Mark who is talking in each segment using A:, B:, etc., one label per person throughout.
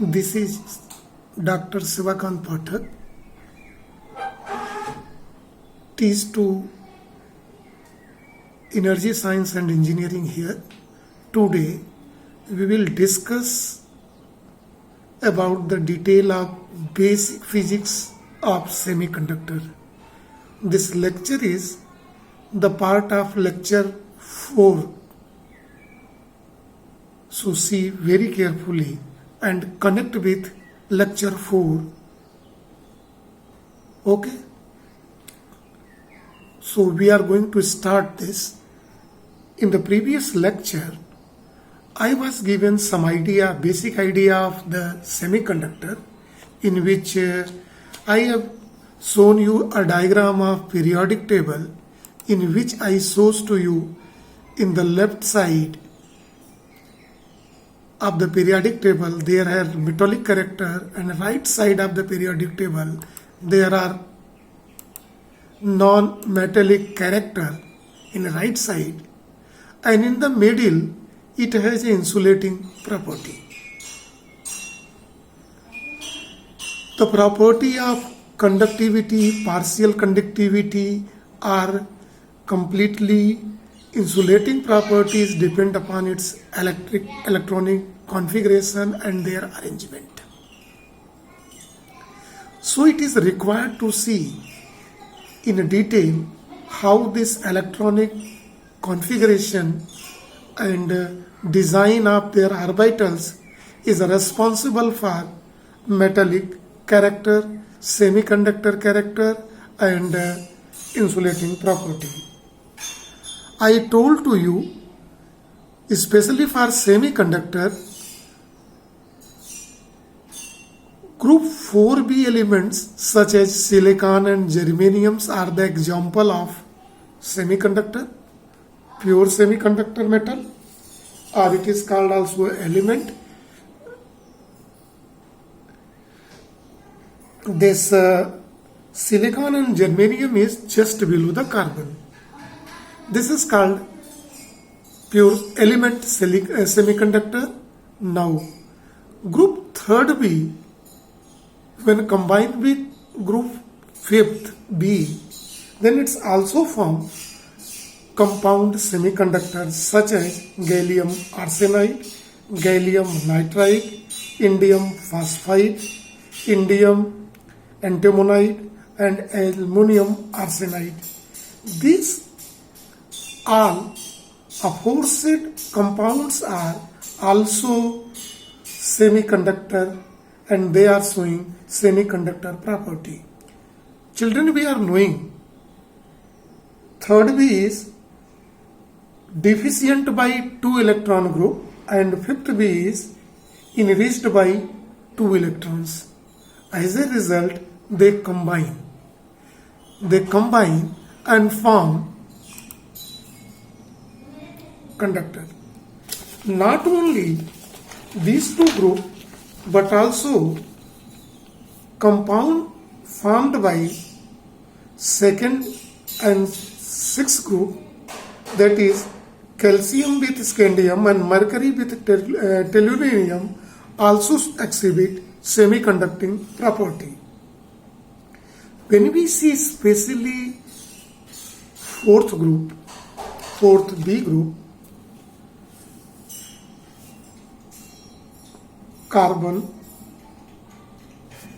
A: This is Dr. Sivakant Pathak. Teach to Energy Science and Engineering here. Today we will discuss about the detail of basic physics of semiconductor. This lecture is the part of lecture 4. So see very carefully and connect with lecture 4. Okay? So we are going to start this. In the previous lecture, I was given some basic idea of the semiconductor, in which I have shown you a diagram of periodic table, in which I shows to you in the left side of the periodic table there are metallic character, and right side of the periodic table there are non-metallic character in the right side, and in the middle it has an insulating property. The property of conductivity, partial conductivity are completely insulating properties depend upon its electronic configuration and their arrangement. So it is required to see in detail how this electronic configuration and design of their orbitals is responsible for metallic character, semiconductor character, and insulating property. I told to you, especially for semiconductor, group 4b elements such as silicon and germaniums are the example of semiconductor, pure semiconductor metal, or it is called also element. This silicon and germanium is just below the carbon. This is called pure element semiconductor. Now, group 3b, when combined with group 5th B, then it's also form compound semiconductors such as gallium arsenide, gallium nitride, indium phosphide, indium antimonide, and aluminum arsenide. These all aforesaid compounds are also semiconductor, and they are showing semiconductor property. Children, we are knowing third B is deficient by 2 electron group, and fifth B is enriched by 2 electrons. As a result, they combine and form conductor. Not only these two groups, but also compound formed by second and sixth group, that is calcium with scandium and mercury with tellurium, also exhibit semiconducting property. When we see especially fourth B group, carbon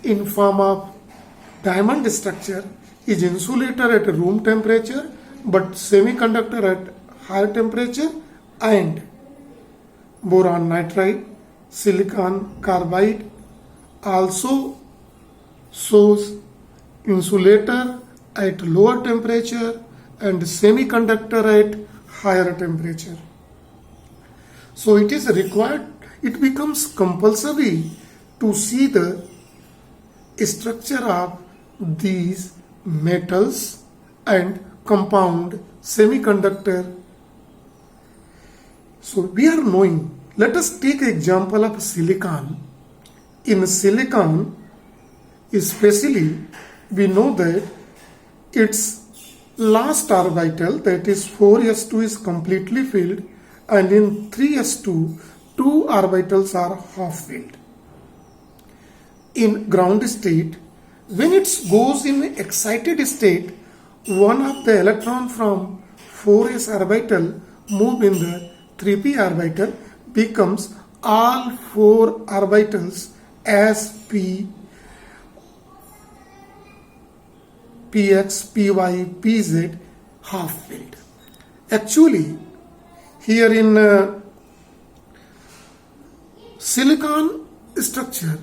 A: in form of diamond structure is insulator at room temperature but semiconductor at higher temperature, and boron nitride, silicon carbide also shows insulator at lower temperature and semiconductor at higher temperature. So it is required, it becomes compulsory to see the structure of these metals and compound semiconductor. So we are knowing, let us take example of silicon. In silicon, especially, we know that its last orbital, that is 4s2, is completely filled, and in 3s2, two orbitals are half filled. in ground state. When it goes in excited state, one of the electron from 4s orbital move in the 3p orbital becomes all 4 orbitals as p, px, py, pz half filled. Actually, here in silicon structure,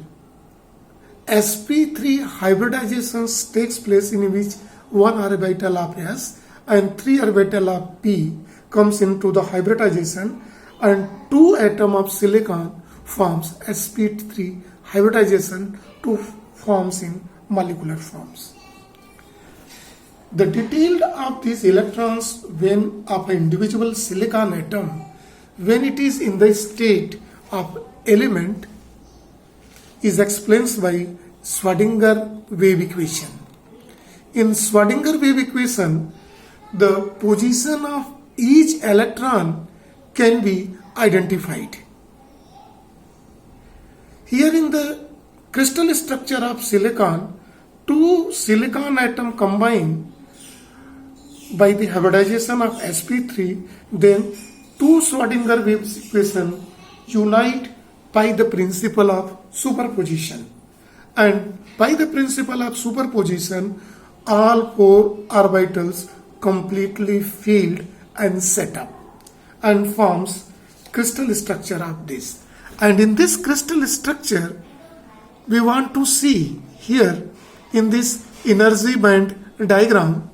A: sp3 hybridization takes place in which one orbital of s and 3 orbital of p comes into the hybridization, and 2 atom of silicon forms sp3 hybridization to forms in molecular forms. The detail of these electrons when of an individual silicon atom when it is in the state of element is explained by Schrödinger wave equation. In Schrödinger wave equation, the position of each electron can be identified. Here in the crystal structure of silicon, 2 silicon atoms combine by the hybridization of sp3, then 2 Schrödinger wave equation unite by the principle of superposition, and by the principle of superposition all 4 orbitals completely filled and set up and forms crystal structure of this. And in this crystal structure we want to see here in this energy band diagram.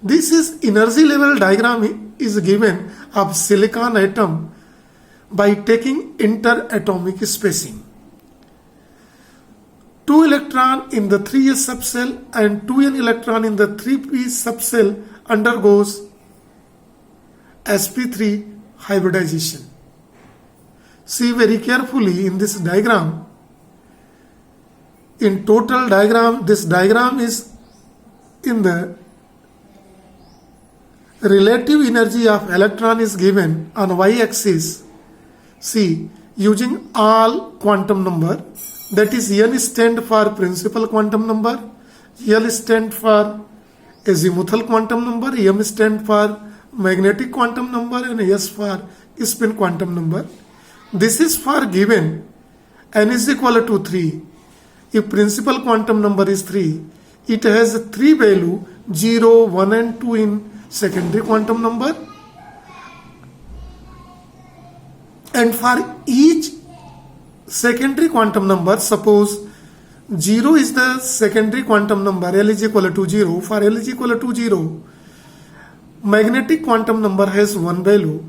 A: This is energy level diagram is given of silicon atom by taking interatomic spacing. 2 electron in the 3s subcell and 2n electron in the 3p subcell undergoes sp3 hybridization. See very carefully in this diagram. In total diagram, this diagram is in the relative energy of electron is given on y-axis. See, using all quantum number, that is n stand for principal quantum number, l stand for azimuthal quantum number, m stand for magnetic quantum number, and s for spin quantum number. This is for given n is equal to 3. If principal quantum number is 3, it has 3 value 0, 1 and 2 in secondary quantum number, and for each secondary quantum number, suppose 0 is the secondary quantum number, L is equal to 0. For L is equal to 0, magnetic quantum number has 1 value,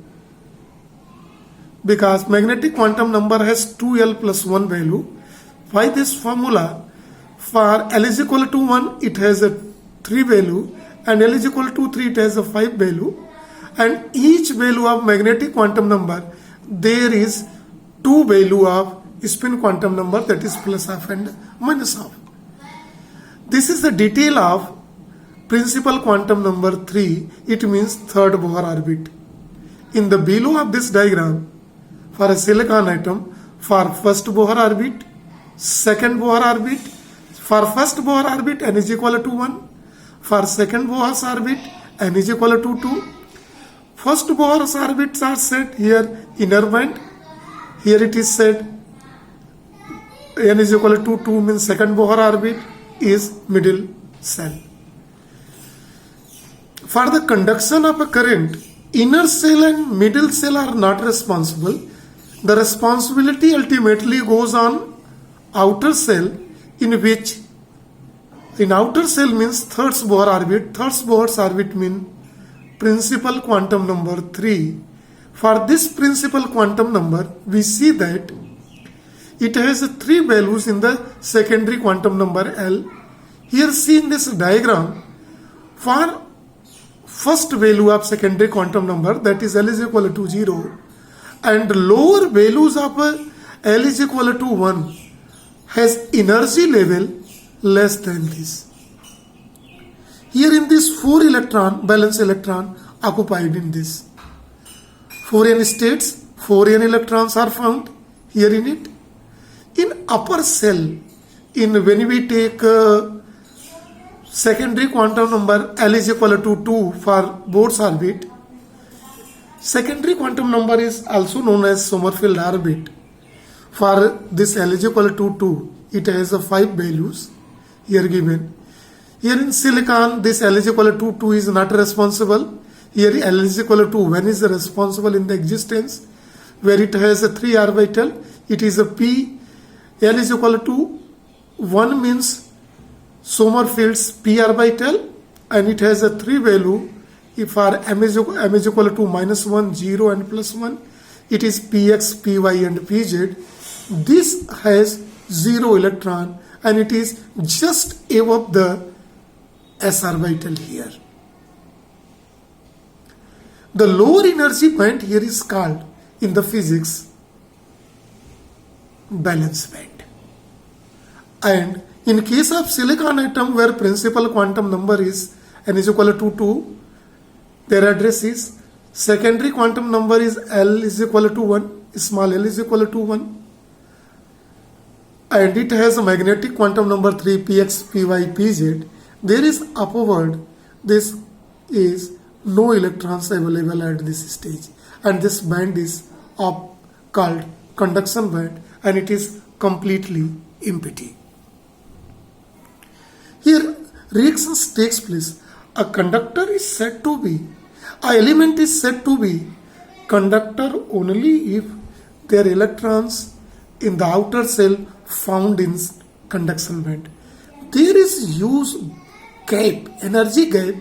A: because magnetic quantum number has 2L plus 1 value. By this formula, for L is equal to 1, it has a 3 value, and L is equal to 3, it has a 5 value, and each value of magnetic quantum number, there is 2 value of spin quantum number, that is plus half and minus half. This is the detail of principal quantum number 3, it means third Bohr orbit. In the below of this diagram, for a silicon atom, for first Bohr orbit, second Bohr orbit, for first Bohr orbit n is equal to 1, for second Bohr orbit n is equal to 2. First Bohr orbits are set here inner band, here it is said n is equal to 2 means second Bohr orbit is middle cell. For the conduction of a current, inner cell and middle cell are not responsible. The responsibility ultimately goes on outer cell, in which in outer cell means third Bohr orbit. Third Bohr orbit means principal quantum number 3. For this principal quantum number, we see that it has 3 values in the secondary quantum number L. Here see in this diagram, for first value of secondary quantum number, that is L is equal to 0, and lower values of L is equal to 1 has energy level less than this. Here in this 4 electron, valence electron occupied in this 4n states, 4n electrons are found here in it. In upper cell, when we take secondary quantum number L is equal to 2 for Bohr's orbit, secondary quantum number is also known as Sommerfeld orbit. For this L is equal to 2, it has 5 values here given. Here in silicon, this L is equal to 2 is not responsible. Here L is equal to 1 is responsible in the existence, where it has a 3 orbital. It is a P. L is equal to 1 means Sommerfeld's P orbital, and it has a 3 value. If for M is equal to -1, 0 and +1, it is Px, Py and Pz. This has 0 electron and it is just above the S orbital here. The lower energy band here is called in the physics valence band. And in case of silicon atom, where principal quantum number is n is equal to 2, their address is secondary quantum number is L is equal to 1, small l is equal to 1, and it has a magnetic quantum number 3 px, py, pz. There is upward, this is no electrons available at this stage, and this band is called conduction band, and it is completely empty. Here reactions takes place. A conductor is said to be, a element is said to be conductor only if their electrons in the outer shell found in conduction band. There is huge gap, energy gap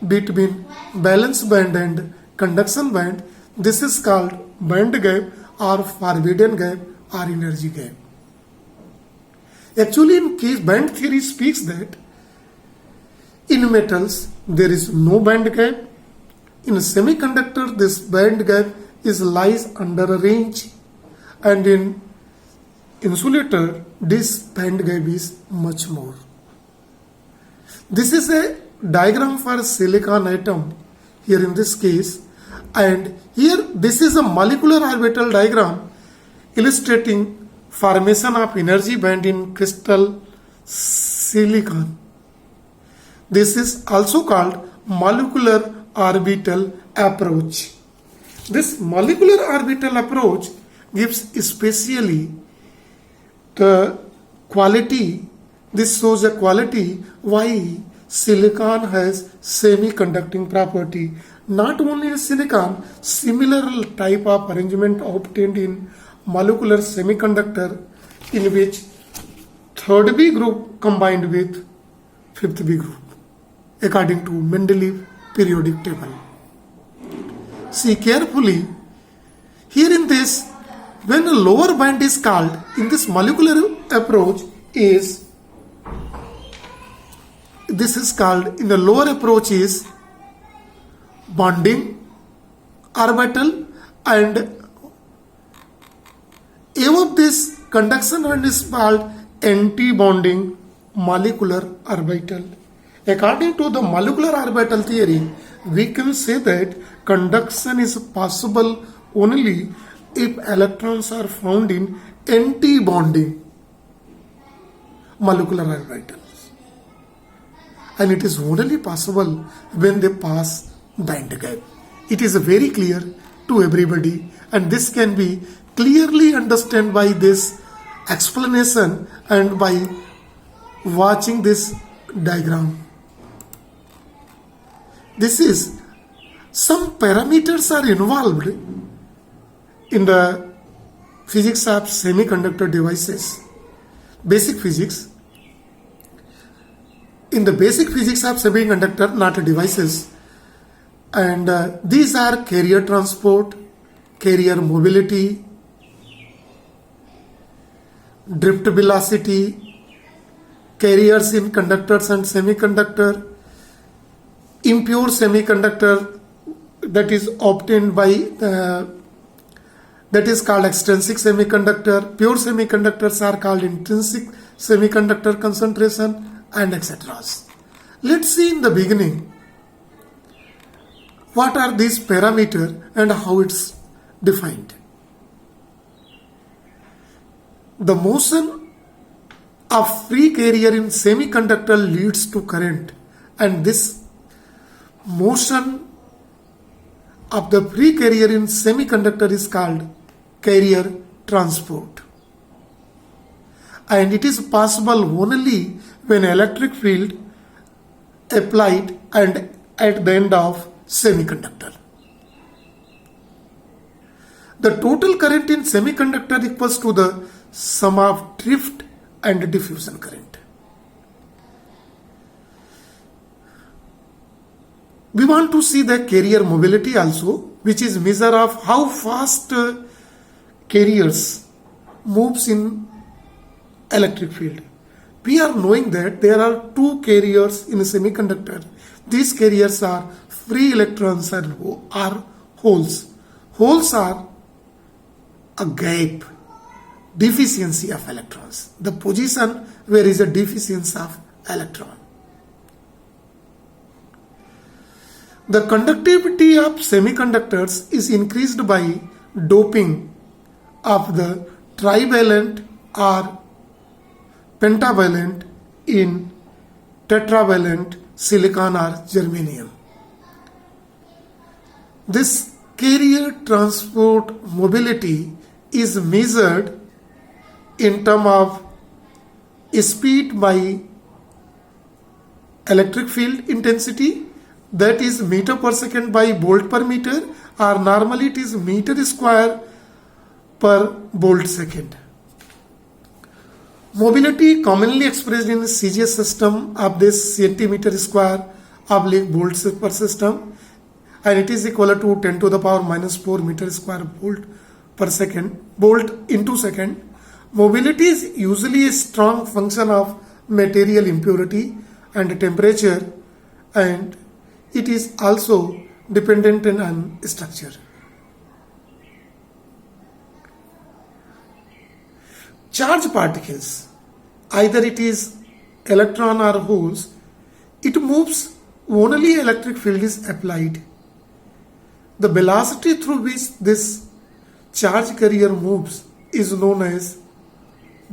A: between valence band and conduction band. This is called band gap or forbidden gap or energy gap. Actually, in case band theory speaks that in metals there is no band gap. In semiconductor, this band gap lies under a range, and in insulator, this band gap is much more. This is a diagram for silicon atom here in this case, and here this is a molecular orbital diagram illustrating formation of energy band in crystal silicon. This is also called molecular orbital approach. This molecular orbital approach gives especially the quality, this shows a quality why silicon has semiconducting property. Not only in silicon, similar type of arrangement obtained in molecular semiconductor, in which third B group combined with fifth B group according to Mendeleev periodic table. See carefully, here in this, when a lower band is called in this molecular approach is, this is called in the lower approach is bonding orbital, and above this conduction band is called anti-bonding molecular orbital. According to the molecular orbital theory, we can say that conduction is possible only if electrons are found in anti-bonding molecular orbitals, and it is only possible when they pass band gap. It is very clear to everybody, and this can be clearly understood by this explanation and by watching this diagram. This is, some parameters are involved in the physics of semiconductor devices, basic physics. In the basic physics of semiconductor, not devices, and these are carrier transport, carrier mobility, drift velocity, carriers in conductors and semiconductor, impure semiconductor that is obtained by that is called extrinsic semiconductor, pure semiconductors are called intrinsic semiconductor concentration, and etc. Let's see in the beginning what are these parameters and how it's defined. The motion a free carrier in semiconductor leads to current, and this motion of the free carrier in semiconductor is called carrier transport. And it is possible only when electric field applied and at the end of semiconductor. The total current in semiconductor equals to the sum of drift and diffusion current. We want to see the carrier mobility also, which is measure of how fast carriers moves in electric field. We are knowing that there are two carriers in a semiconductor. These carriers are free electrons and are holes. Holes are a gap, deficiency of electrons, the position where is a deficiency of electron. The conductivity of semiconductors is increased by doping of the trivalent or pentavalent in tetravalent silicon or germanium. This carrier transport mobility is measured in terms of speed by electric field intensity, that is meter per second by volt per meter, or normally it is meter square per volt second. Mobility commonly expressed in CGS system of this centimeter square oblique volts per system, and it is equal to 10 to the power minus 4 meter square volt per second, volt into second. Mobility is usually a strong function of material impurity and temperature, and it is also dependent on structure. Charge particles, either it is electron or holes, it moves only electric field is applied. The velocity through which this charge carrier moves is known as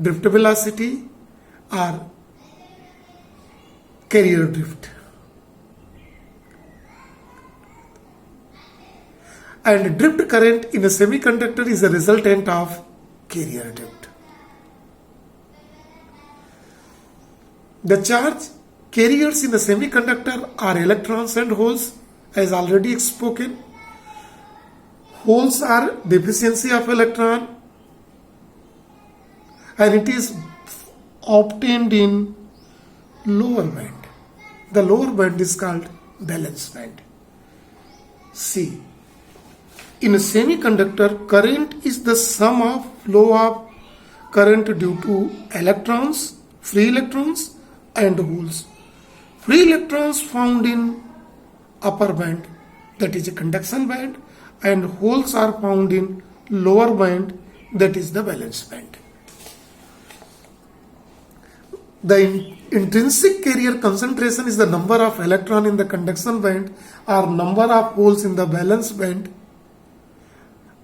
A: drift velocity or carrier drift. And drift current in a semiconductor is a resultant of carrier drift. The charge carriers in the semiconductor are electrons and holes, as already spoken. Holes are deficiency of electron, and it is obtained in lower band. The lower band is called valence band. See, in a semiconductor, current is the sum of flow of current due to electrons, free electrons and holes. Free electrons found in upper band, that is a conduction band, and holes are found in lower band, that is the valence band. The intrinsic carrier concentration is the number of electron in the conduction band or number of holes in the valence band,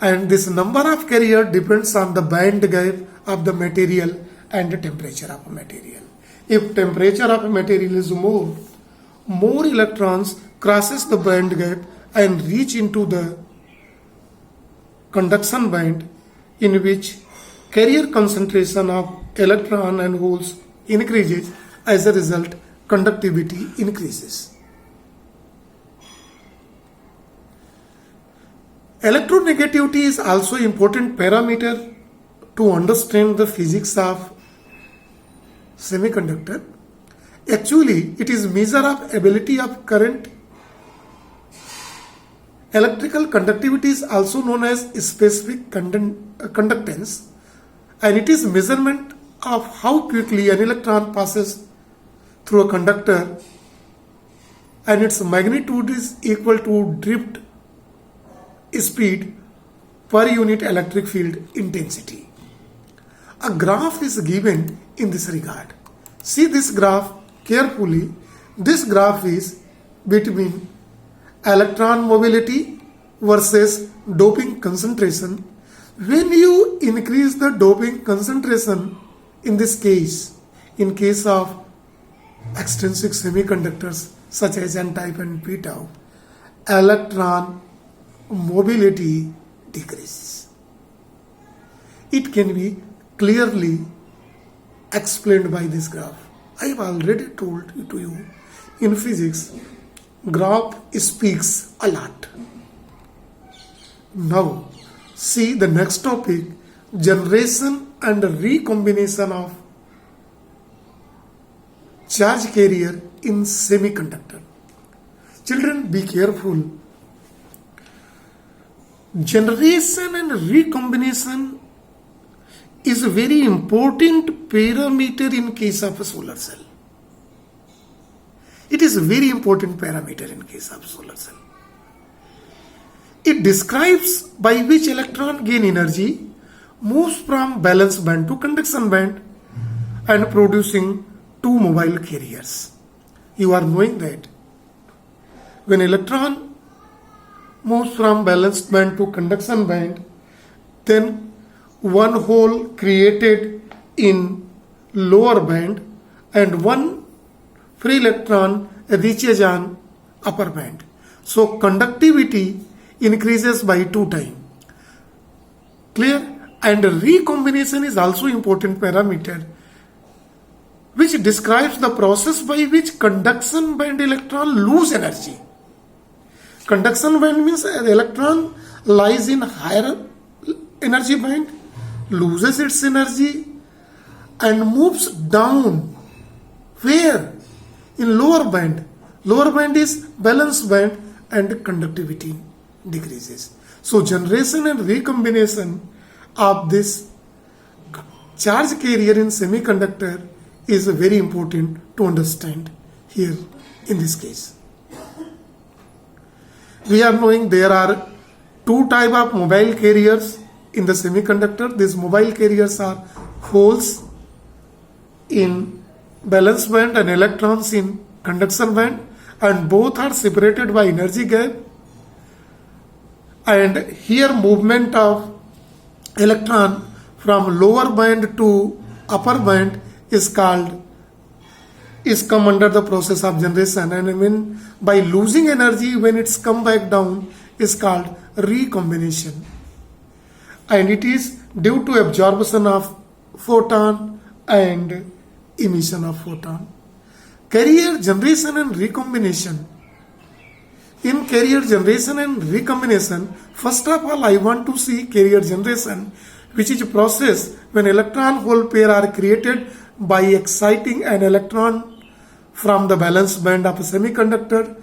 A: and this number of carrier depends on the band gap of the material and the temperature of a material. If temperature of a material is more electrons crosses the band gap and reach into the conduction band, in which carrier concentration of electron and holes increases. As a result, conductivity increases. Electronegativity is also an important parameter to understand the physics of semiconductor. Actually, it is measure of ability of current. Electrical conductivity is also known as specific conductance, and it is measurement of how quickly an electron passes through a conductor, and its magnitude is equal to drift speed per unit electric field intensity. A graph is given in this regard. See this graph carefully. This graph is between electron mobility versus doping concentration. When you increase the doping concentration, in this case, in case of extrinsic semiconductors such as n-type and p-tau, electron mobility decreases. It can be clearly explained by this graph. I have already told it to you, in physics, graph speaks a lot. Now, see the next topic, generation and recombination of charge carrier in semiconductor. Children, be careful. Generation and recombination is a very important parameter in case of a solar cell. It is a very important parameter in case of solar cell. It describes by which electron gain energy, moves from valence band to conduction band and producing two mobile carriers. You are knowing that when electron moves from valence band to conduction band, then one hole created in lower band and one free electron reaches on upper band. So conductivity increases by 2 times. Clear? And recombination is also important parameter which describes the process by which conduction band electron lose energy. Conduction band means the electron lies in higher energy band, loses its energy and moves down. Where? In lower band. Lower band is valence band and conductivity decreases. So generation and recombination of this charge carrier in semiconductor is very important to understand here in this case. We are knowing there are two types of mobile carriers in the semiconductor. These mobile carriers are holes in valence band and electrons in conduction band, and both are separated by energy gap. And here movement of electron from lower band to upper band is come under the process of generation, and when by losing energy when it's come back down is called recombination, and it is due to absorption of photon and emission of photon. Carrier generation and recombination. In carrier generation and recombination, first of all I want to see carrier generation, which is a process when electron hole pair are created by exciting an electron from the valence band of a semiconductor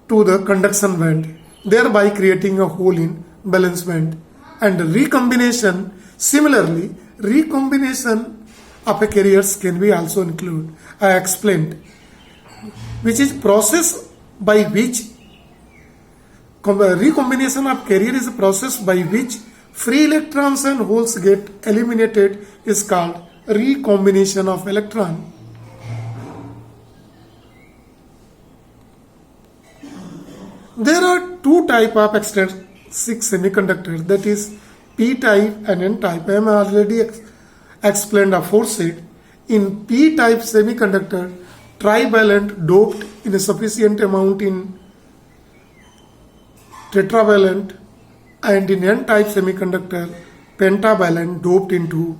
A: to the conduction band, thereby creating a hole in valence band. And recombination, similarly, recombination of a carriers can be also included. I explained, which is process by which recombination of carrier is a process by which free electrons and holes get eliminated is called recombination of electron. There are two types of extrinsic semiconductors, that is p-type and n-type. I am already explained aforesaid. In p-type semiconductor, trivalent doped in a sufficient amount in tetravalent, and in n-type semiconductor, pentavalent doped into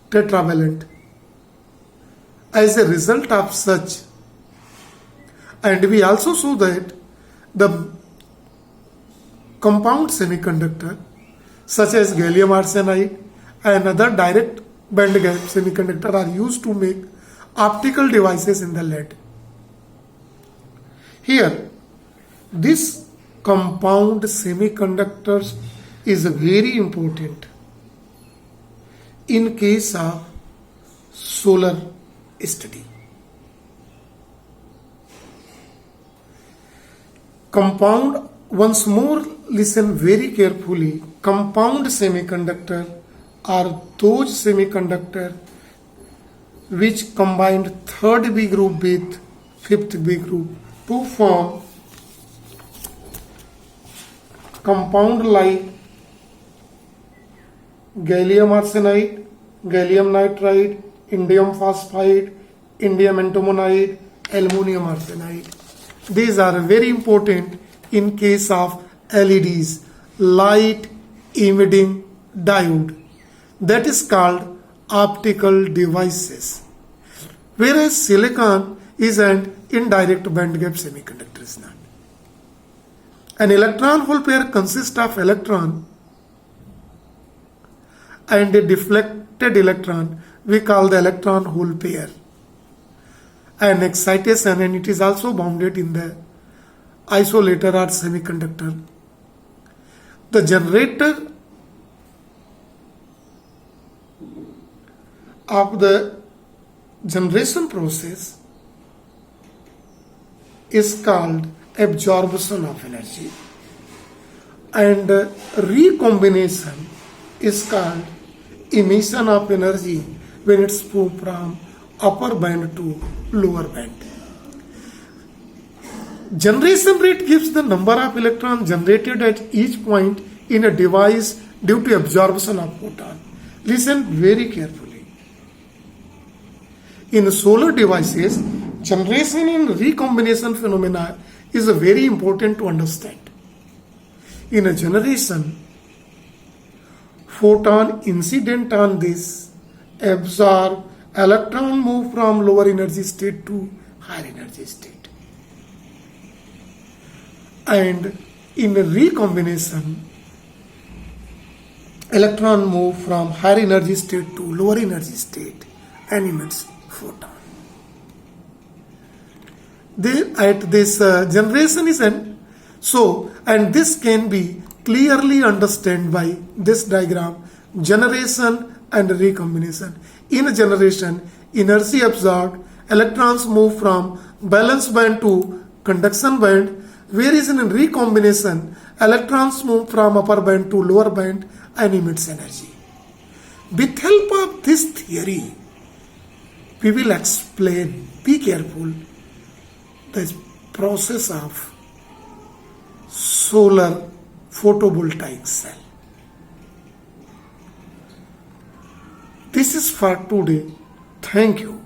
A: tetravalent. As a result of such, and we also saw that the compound semiconductor such as gallium arsenide and other direct band gap semiconductor are used to make optical devices in the LED. Here, this compound semiconductors is very important in case of solar study. Compound, once more listen very carefully, compound semiconductor are those semiconductor which combined third B group with fifth B group to form compound like gallium arsenide gallium nitride, indium phosphide, indium antimonide, aluminum arsenide. These are very important in case of LEDs, light emitting diode, that is called optical devices. Whereas silicon is an indirect band gap semiconductor is not. An electron hole pair consists of electron and a deflected electron we call the electron hole pair. An excitation, and it is also bounded in the isolator or semiconductor. The generator of the generation process is called absorption of energy, and recombination is called emission of energy when it's moved from upper band to lower band. Generation rate gives the number of electrons generated at each point in a device due to absorption of photon. Listen very carefully. In solar devices, generation and recombination phenomena is very important to understand. In a generation, photon incident on this absorb, electron move from lower energy state to higher energy state. And in a recombination, electron move from higher energy state to lower energy state and emits photon. At this generation is an and this can be clearly understood by this diagram: generation and recombination. In a generation, energy absorbed, electrons move from valence band to conduction band, whereas in recombination, electrons move from upper band to lower band and emits energy. With help of this theory, we will explain, be careful, the process of solar photovoltaic cell. This is for today. Thank you.